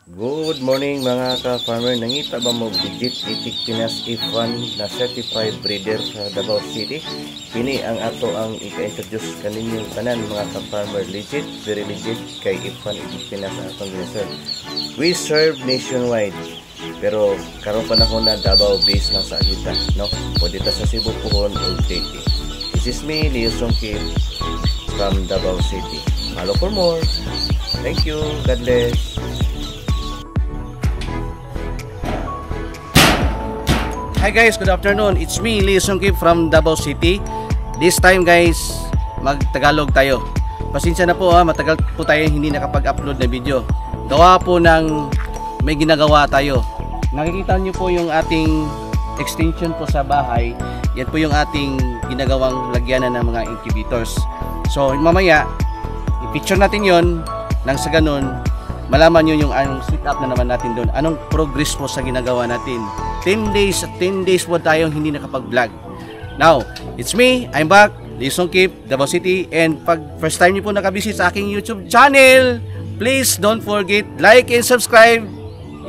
Good morning mga ka-farmer. Nangita ba mo legit itik Pinas F1 na certified breeder sa Davao City? Kini ang ato ang ika-introduce kaninyong tanan mga ka-farmer. Legit, very legit kay F1 itik Pinas ang atong gineserve. We serve nationwide. Pero karon panahon na Davao based lang sa agita, no? Pwede ta sa Cebu Puhon o Titi. This is me, Leo Songkip from Davao City. Follow for more. Thank you. God bless. Hi guys, good afternoon. It's me, Leo Songkip from Davao City. This time guys, mag-Tagalog tayo. Pasensya na po matagal po tayo hindi nakapag-upload na video. Gawa po ng may ginagawa tayo. Nakikita niyo po yung ating extension po sa bahay. Yan po yung ating ginagawang lagyanan ng mga incubators. So mamaya, i-picture natin yon nang sa ganun, malaman nyo yung anong setup na naman natin doon. Anong progress po sa ginagawa natin. 10 days po tayong hindi nakapag-vlog. Now, it's me, I'm back, Leo Songkip, Davao City. And pag first time nyo po nakabisit sa aking YouTube channel, please don't forget, like and subscribe.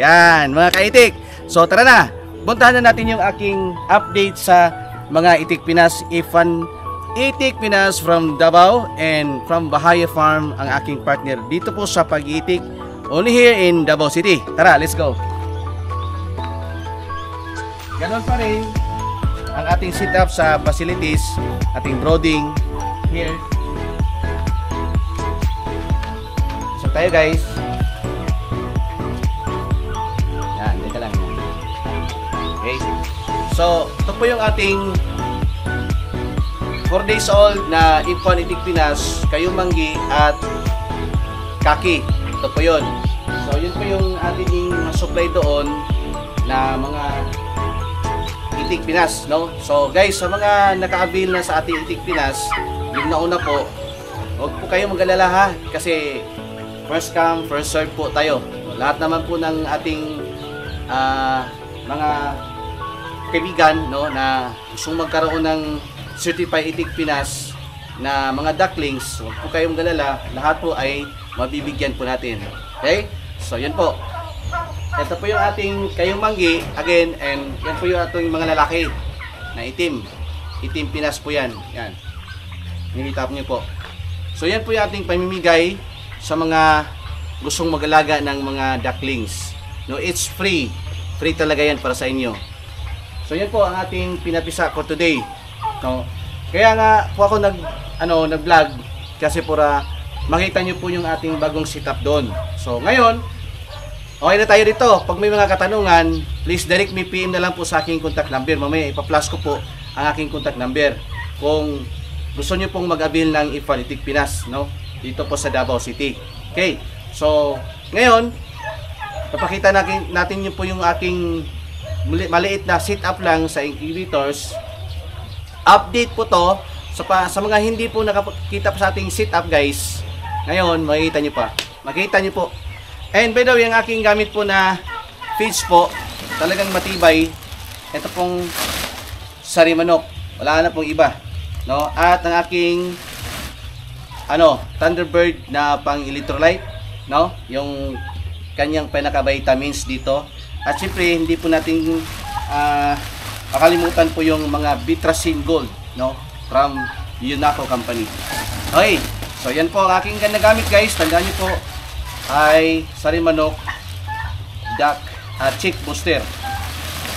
Yan, mga kaitik. So tara na, puntahan na natin yung aking update sa mga Itik Pinas F1 Itik Pinas from Davao and from Bahaya Farm, ang aking partner dito po sa pag-itik, only here in Davao City. Tara, let's go. Ganon pa rin ang ating setup sa facilities, ating brooding here. So tayo guys. Yan, dito lang. Okay. So, ito po yung ating 4 days old na F1 Itik Pinas, Kayumanggi at Kaki. Ito po yun. So, yun po yung ating supply doon na mga Itik Pinas, no? So guys, sa mga naka-avail na sa ating Itik Pinas, yung nauna po, huwag po kayo mag-alala ha, kasi first come, first serve po tayo. Lahat naman po ng ating mga kaibigan, no, na gustong magkaroon ng certified Itik Pinas na mga ducklings, huwag po kayong mag-alala, lahat po ay mabibigyan po natin. Okay? So yun po. Ito po yung ating Kayumanggi again, and yan po yung ating mga lalaki na itim. Itim Pinas po yan. Yan. Nakita niyo po. So yan po yung ating pamimigay sa mga gustong mag-alaga ng mga ducklings. No, it's free. Free talaga yan para sa inyo. So yan po ang ating pinapisa for today. No. Kaya nga po ako nag-vlog kasi para makita niyo po yung ating bagong setup doon. So ngayon, okay na tayo dito. Pag may mga katanungan, please direct me PM na lang po sa aking contact number. Mamaya ipa-flash ko po ang aking contact number kung gusto niyo pong mag-avail ng F1 Itik Pinas, no? Dito po sa Davao City. Okay. So, ngayon, papakita natin niyo po yung aking maliit na setup lang sa incubators. Update po to sa mga hindi po nakakita pa sa ating setup, guys. Ngayon, makikita niyo pa. Makikita niyo po. And by the way, ang aking gamit po na feeds po, talagang matibay. Ito pong sari manok. Wala na pong iba, no? At ang aking Thunderbird na pang electrolyte, no? Yung kanyang pinaka-vitamins dito. At siyempre, hindi po natin makalimutan po yung mga Bitrasin Gold, no? From Unaco Company. Okay. So yan po ang aking ginagamit, guys. Tandaan niyo po, ay sari manok, duck at chick booster.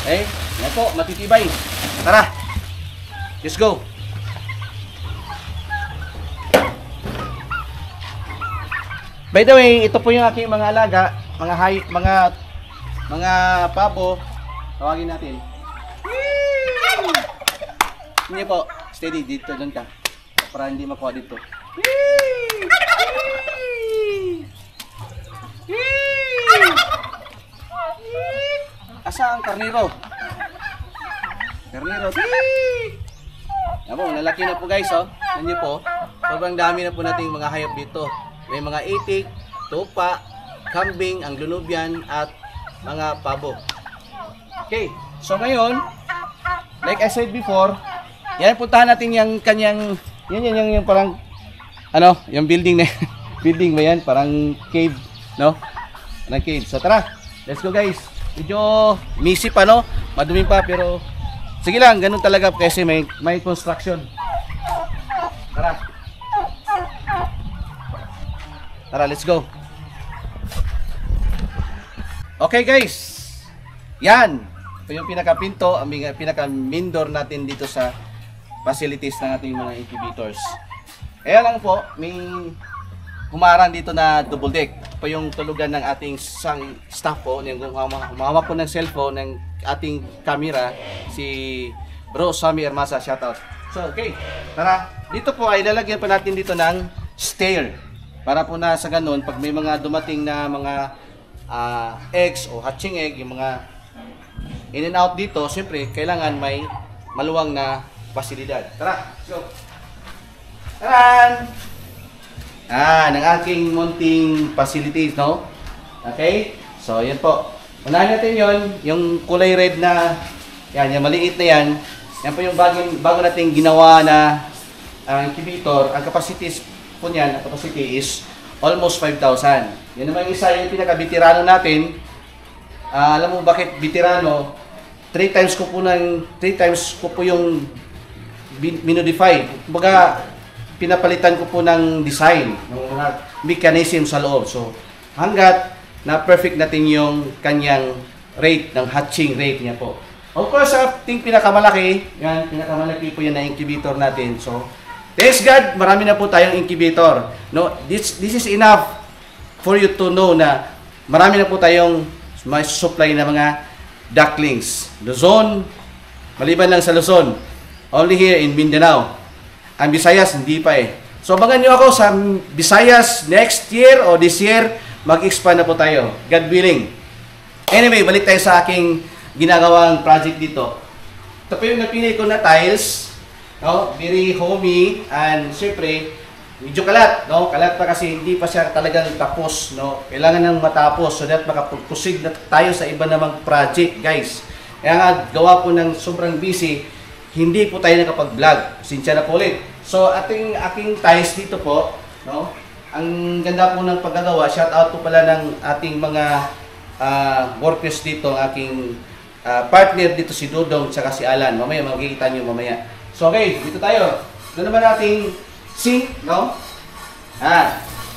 Okay, yan po, matitibay. Tara, let's go. By the way, ito po yung aking mga alaga, mga pabo. Tawagin natin. Hindi po, steady dito, doon ka, para hindi makuha dito. Asa ang karniro? Karniro. Yan po, lalaki na po guys, oh. Yan nyo po. Sobrang dami na po nating mga hayop dito. May mga itik, tupa, kambing, ang lunubian, at mga pabo. Okay, so ngayon, like I said before, yan, puntahan natin yung kanyang, yung parang, yung building na, building ba yan? Parang cave, no? ng cage. So tara, let's go guys. Medyo messy pa, no? Madumi pa, pero sige lang, ganun talaga kasi may construction. Tara. Tara, let's go. Okay guys. Yan. Ito yung pinaka-pinto, ang pinaka-main door natin dito sa facilities ng ating mga incubators. Kaya lang po, may humarang dito na double deck. Ito yung tulugan ng ating staff po, yung humawak po ng cellphone ng ating camera, si Bro Sammy Hermasa, shoutout. So, okay, tara. Dito po ay lalagyan pa natin dito ng stair. Para po na sa ganun, pag may mga dumating na mga eggs o hatching egg, yung mga in and out dito, siyempre, kailangan may maluwang na pasilidad. Tara, let's go. Taran! Ng aking munting facilities, no? Okay? So, yan po. Unahin natin yon, yung kulay red na, yan, yung maliit na yan. Yan po yung bago natin ginawa na incubator. Ang capacity po niyan, ang capacity is almost 5,000. Yan naman yung isa, yung pinaka-veterano natin. Alam mo bakit veterano? 3 times ko po yung minodify. Kumbaga, pinapalitan ko po ng design ng mga mechanism sa loob. So, hanggat na perfect natin yung kanyang rate, ng hatching rate niya po. Of course, ating pinakamalaki, yan, pinakamalaki po yan na incubator natin. So, thanks God, marami na po tayong incubator. No, this is enough for you to know na marami na po tayong may supply na mga ducklings. Luzon, maliban lang sa Luzon, only here in Mindanao. Ang Visayas, hindi pa eh. So, abangan nyo ako sa Visayas next year o this year, mag-expand na po tayo. God willing. Anyway, balik tayo sa aking ginagawang project dito. Ito po yung napili ko na tiles. No? Very homey and syempre, medyo kalat. No? Kalat pa kasi hindi pa siya talagang tapos. No? Kailangan nang matapos so that makapag-proceed na tayo sa iba namang project, guys. Kaya nga, gawa po ng sobrang busy, hindi po tayo nakapag-vlog. Sinsya na po ulit. So, aking tiles dito po, no? Ang ganda po ng paggagawa. Shout out po pala ng ating mga workers dito, aking partner dito si Dudong at si Alan. Mamaya, makikita nyo mamaya. So, okay, dito tayo. Ito naman ating sink, no?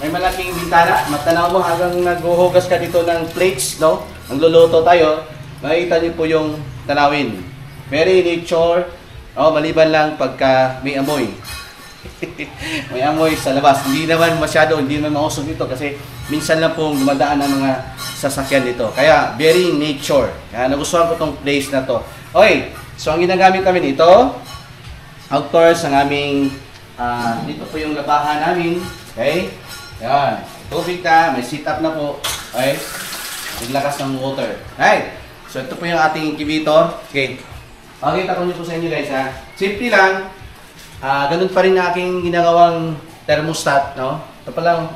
May malaking bintana. Matanaw mo hanggang naghuhugas ka dito ng plates, no? Ang luluto tayo. Makikita nyo po yung tanawin. Very nature. Maliban lang pagka may amoy. May amoy sa labas. Hindi naman masyado, hindi naman mausog dito kasi minsan lang pong dumadaan ang mga sasakyan dito. Kaya, very nature. Kaya nagustuhan ko tong place na to. Okay, so ang ginagamit namin ito, of course, ang aming, dito po yung labahan namin. Okay, yan. Tubig na, may sit up na po. Okay, naglakas ng water. Right, so ito po yung ating incubator. Okay, makikita ko nyo po sa inyo guys ha. Simple lang. Ganun pa rin na aking ginagawang thermostat, no? Ito pa lang,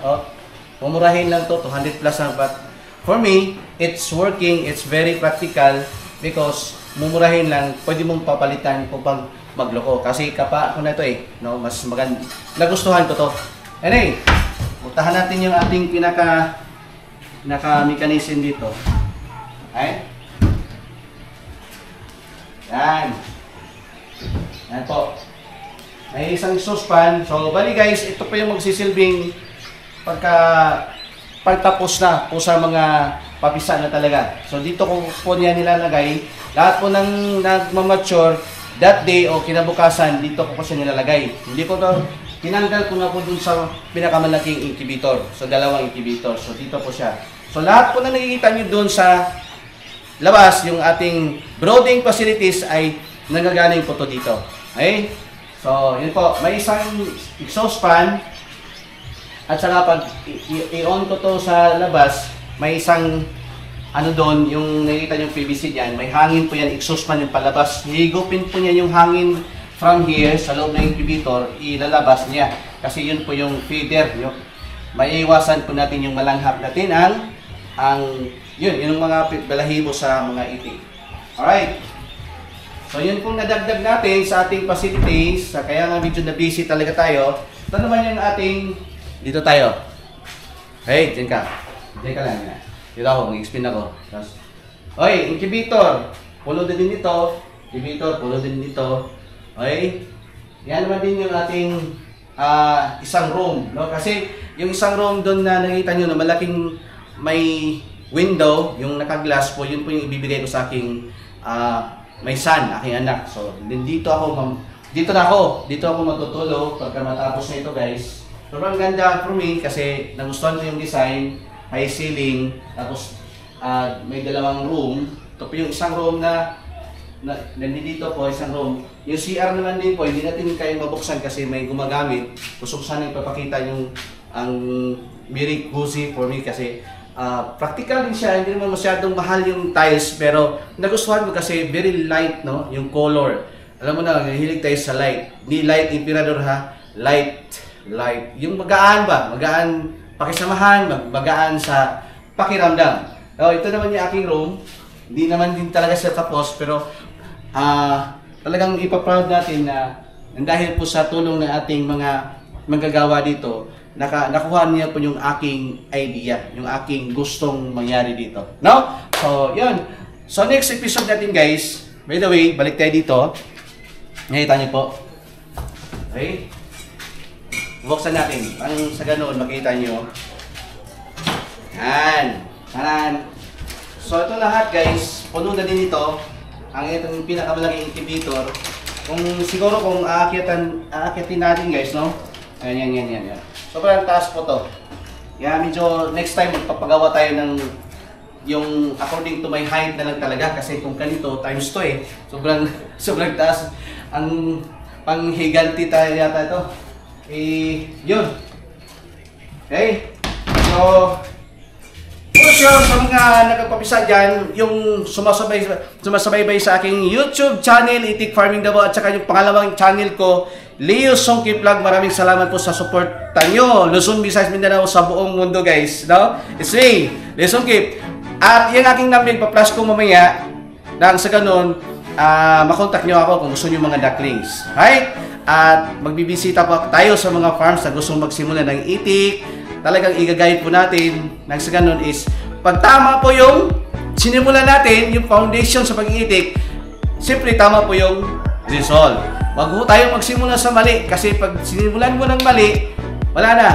mumurahin lang to, 200 plus lang. But for me, it's working, it's very practical because mumurahin lang, pwede mong papalitan kung pag magloko. Kasi kapa ko na ito eh, no? Mas maganda. Nagustuhan ko to. Anyway, puntahan natin yung ating pinaka-mechanism dito. Okay? Yan. Yan po. May isang saucepan. So, bali guys, ito po yung magsisilbing pagtapos na po sa mga papisa na talaga. So, dito ko po niya nilalagay. Lahat po nang nagmamature that day o kinabukasan, dito ko po siya nilalagay. Hindi ko to, tinanggal ko na po dun sa pinakamalaking incubator. So, dalawang incubator. So, dito po siya. So, lahat po na nakikita nyo dun sa labas, yung ating brooding facilities ay nagagaling po to dito. Okay? So, yun po. May isang exhaust fan at saka pag i-on ko to sa labas, may isang ano doon, yung nakikita yung PVC diyan, may hangin po yan, exhaust fan yung palabas. Higupin po niya yung hangin from here sa loob ng incubator, ilalabas niya. Kasi yun po yung feeder. Maiiwasan po natin yung malanghap natin yun yung mga balahibo sa mga itik. Alright. So, yun pong nadagdag natin sa ating facilities. Kaya nga medyo na busy talaga tayo. Ito naman yung ating, dito tayo. Hey, dyan ka. Dyan ka lang. Dito ako, mag-explain ako. Okay, incubator. Puno din dito. Incubator, puno din dito. Okay. Yan naman din yung ating isang room. No? Kasi yung isang room doon na nakita nyo na malaking may window, yung naka-glass po, yun po yung ibibigay ko sa aking may son, aking anak. So, dito na ako matutulog pagka matapos na ito, guys. Sobrang ganda for me kasi nagustuhan ko yung design, high ceiling, tapos may dalawang room. Ito po yung isang room na nandito po, isang room. Yung CR naman din po, hindi natin kayo mabuksan kasi may gumagamit. Gusto ko sana ipapakita yung ang very cozy for me kasi practical din siya, hindi naman masyadong mahal yung tiles pero nagustuhan ko kasi very light, no? Yung color. Alam mo na, hilig tayo sa light. Hindi light emperador ha, light. Yung magaan ba? Magaan pakisamahan, magaan sa pakiramdam. Ito naman yung aking room. Hindi naman din talaga siya tapos pero talagang ipaproud natin na dahil po sa tulong ng ating mga manggagawa dito, nakuha niya po yung aking idea, yung aking gustong mangyari dito. No? So, yun. So, next episode natin, guys. By the way, balik tayo dito. Nakita niyo po. Okay? Buksan natin. Ang sa ganoon, makita niyo. Yan. Tanan. So, ito lahat, guys. Puno na din ito. Ang itong pinakamalaking incubator. Siguro kung aakyatin natin, guys, no? Ayan. Sobrang taas po to. Kaya medyo next time magpapagawa tayo ng yung according to my height na lang talaga kasi kung kanito times 2 eh. Sobrang taas. Ang panghiganti tayo yata ito. Yun. Okay. So, for sure, sa mga nagpapisa dyan, yung sumasabay sa aking YouTube channel, Itik Farming Davao, at saka yung pangalawang channel ko, Leo Songkip Vlog. Maraming salamat po sa support nyo. Luzon, Visayas, Mindanao, sa buong mundo, guys. No? It's me, Leo Songkip. At yung aking number, pa-flash ko mamaya, nang sa ganun, makontak nyo ako kung gusto nyo mga ducklings. Right? At magbibisita po tayo sa mga farms na gustong magsimula ng itik. Talagang i-guide po natin nang sa ganun is pag tama po yung sinimula natin, yung foundation sa pag-iitik, siyempre tama po yung result. Wag po tayong magsimula sa mali kasi pag sinimulan mo ng mali, wala na.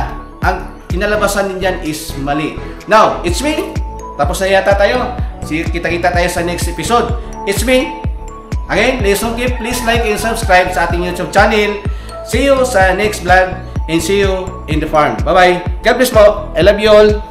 Ang kinalabasan din dyan is mali. Now, it's me. Tapos na yata tayo. Kita-kita tayo sa next episode. It's me. Again, Leo Songkip, please like and subscribe sa ating YouTube channel. See you sa next vlog and see you in the farm. Bye-bye. God bless po. I love you all.